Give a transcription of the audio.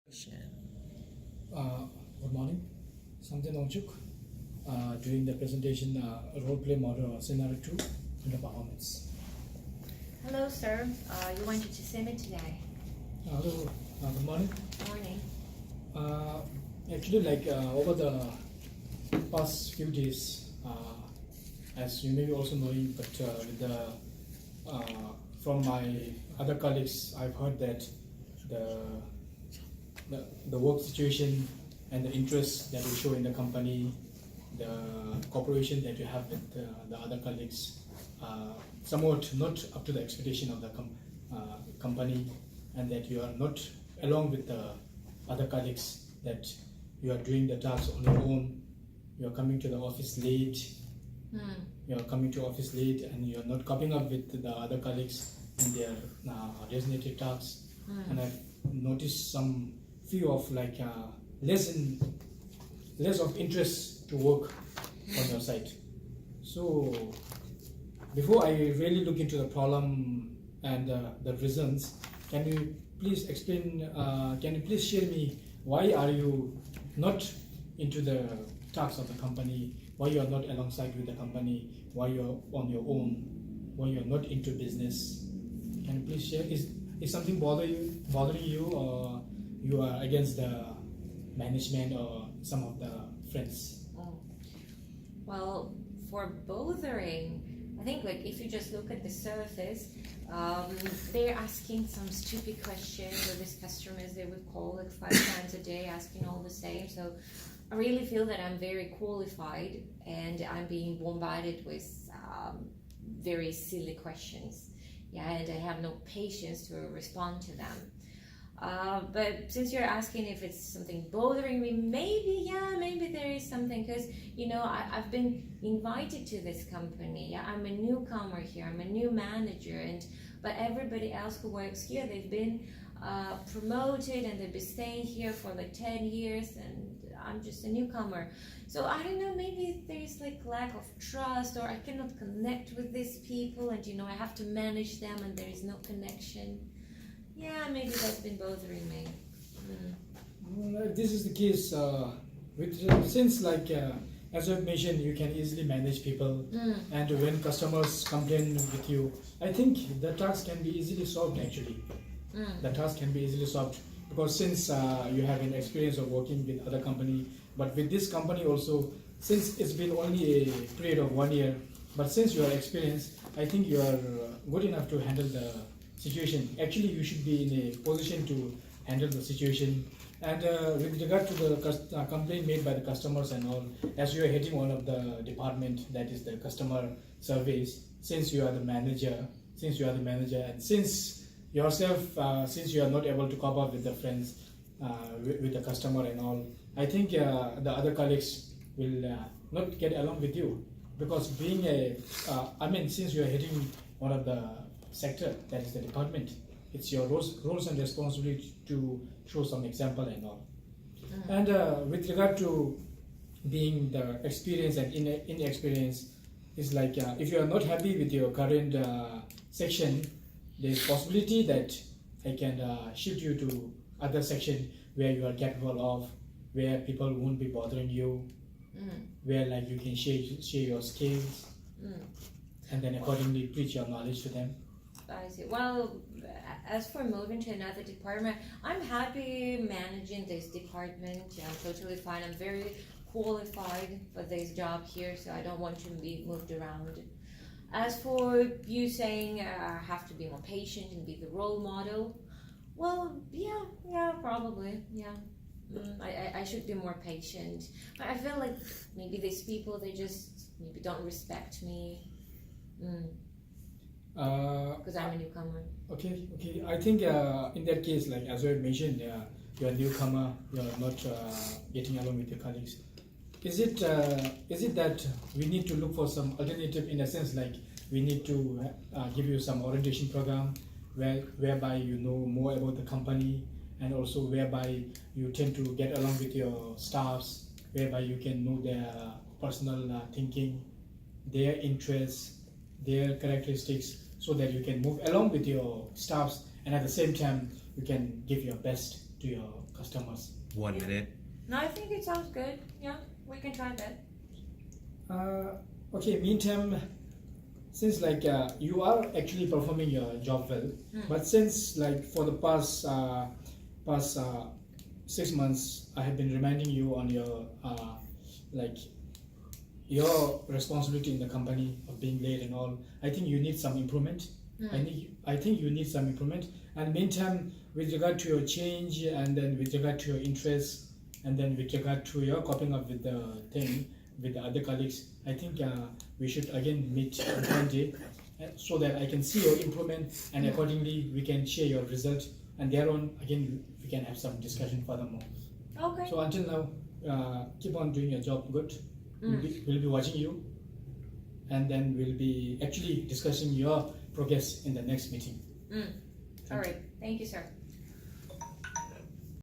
Question. Good morning, Samjay Nongchuk. Doing the presentation role play model scenario 2 in the performance. Hello, sir. You wanted to see me today. Hello, good morning. Morning. Actually, over the past few days, as you may be also knowing, but with from my other colleagues, I've heard that the the work situation and the interest that you show in the company, the cooperation that you have with the other colleagues, somewhat not up to the expectation of the company, and that you are not along with the other colleagues, that you are doing the tasks on your own, you are coming to the office late, you are coming to office late, and you are not coping up with the other colleagues in their designated tasks. And I've noticed some few of less of interest to work on your side. So before I really look into the problem and the reasons, can you please explain? Can you please share me why are you not into the tasks of the company? Why you are not alongside with the company? Why you are on your own? Why you are not into business? Can you please share? Is something bothering you, or you are against the management or some of the friends? Oh. Well, for bothering, I think if you just look at the surface, they're asking some stupid questions, or these customers they would call 5 times a day asking all the same. So I really feel that I'm very qualified and I'm being bombarded with very silly questions. Yeah, and I have no patience to respond to them. But since you're asking if it's something bothering me, maybe there is something, because I've been invited to this company. Yeah, I'm a newcomer here. I'm a new manager, but everybody else who works here, they've been promoted and they've been staying here for 10 years, and I'm just a newcomer. So I don't know, maybe there's lack of trust, or I cannot connect with these people, and I have to manage them and there is no connection. Yeah, maybe that's been bothering me. Well, this is the case since as I've mentioned, you can easily manage people, and when customers complain with you, I think the task can be easily solved. Actually, the task can be easily solved, because since you have an experience of working with other company, but with this company also, since it's been only a period of 1 year, but since you are experienced, I think you are good enough to handle the situation. Actually, you should be in a position to handle the situation. And with regard to the complaint made by the customers and all, as you are heading one of the department, that is the customer service, since you are the manager, and since yourself, since you are not able to cope up with the friends, with the customer and all, I think the other colleagues will not get along with you, because being since you are heading one of the sector, that is the department, it's your roles and responsibility to show some example and all. And with regard to being the experience and inexperience, is if you are not happy with your current section, there's possibility that I can shift you to other section where you are capable of, where people won't be bothering you, where you can share your skills, and then accordingly preach your knowledge to them. I see. Well, as for moving to another department, I'm happy managing this department. I'm totally fine. I'm very qualified for this job here, so I don't want to be moved around. As for you saying I have to be more patient and be the role model, well, yeah, probably, yeah. I should be more patient. But I feel like maybe these people, they just maybe don't respect me. Because I'm a newcomer. Okay. I think in that case, as I mentioned, you're a newcomer, you're not getting along with your colleagues. Is it that we need to look for some alternative, in a sense, we need to give you some orientation program whereby you know more about the company, and also whereby you tend to get along with your staffs, whereby you can know their personal thinking, their interests, their characteristics, so that you can move along with your staffs, and at the same time you can give your best to your customers. 1 Yeah. minute. No, I think it sounds good. Yeah, we can try that. Okay, meantime, since like you are actually performing your job well, but since like for the past 6 months, I have been reminding you on your like your responsibility in the company of being late and all. I think you need some improvement. I think you need some improvement. And meantime, with regard to your change, and then with regard to your interests, and then with regard to your coping up with the thing with the other colleagues, I think we should again meet on one day so that I can see your improvement, and accordingly we can share your result, and thereon again we can have some discussion furthermore. Okay. So until now, keep on doing your job good. We'll be watching you, and then we'll be actually discussing your progress in the next meeting. All right. Thank you, sir.